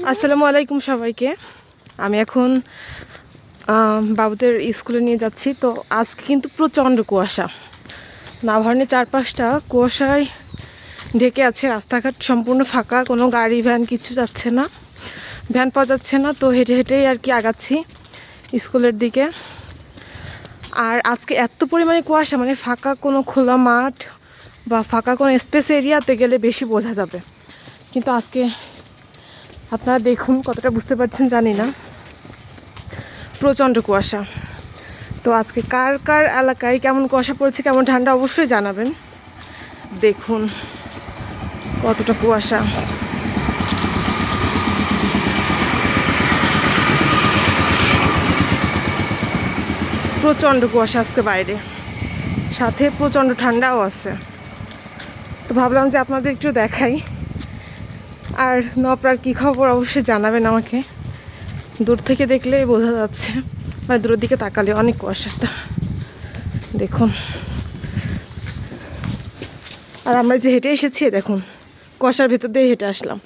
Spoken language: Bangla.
আসসালামু আলাইকুম সবাইকে। আমি এখন বাবুদের স্কুলে নিয়ে যাচ্ছি। তো আজকে কিন্তু প্রচণ্ড কুয়াশা, নাভারণের চারপাশটা কুয়াশায় ঢেকে আছে। রাস্তাঘাট সম্পূর্ণ ফাঁকা, কোনো গাড়ি ভ্যান কিছু যাচ্ছে না, ভ্যান পাওয়া যাচ্ছে না। তো হেঁটে হেঁটেই আর কি আগাচ্ছি স্কুলের দিকে। আর আজকে এত পরিমাণে কুয়াশা, মানে ফাঁকা কোনো খোলা মাঠ বা ফাঁকা কোনো স্পেস এরিয়াতে গেলে বেশি বোঝা যাবে, কিন্তু আজকে আপনারা দেখুন কতটা বুঝতে পারছেন জানি না, প্রচণ্ড কুয়াশা। তো আজকে কার কার এলাকায় কেমন কুয়াশা পড়েছে, কেমন ঠান্ডা অবশ্যই জানাবেন। দেখুন কতটা কুয়াশা। প্রচণ্ড কুয়াশা আজকে বাইরে, সাথে প্রচণ্ড ঠান্ডাও আছে। তো ভাবলাম যে আপনাদের একটু দেখাই। আর নপরার কী খবর অবশ্যই জানাবেন আমাকে। দূর থেকে দেখলেই বোঝা যাচ্ছে, মানে দূরের দিকে তাকালে অনেক কুয়াশাটা দেখুন। আর আমরা যে হেঁটে এসেছি দেখুন, কুয়াশার ভেতর দিয়ে হেঁটে আসলাম।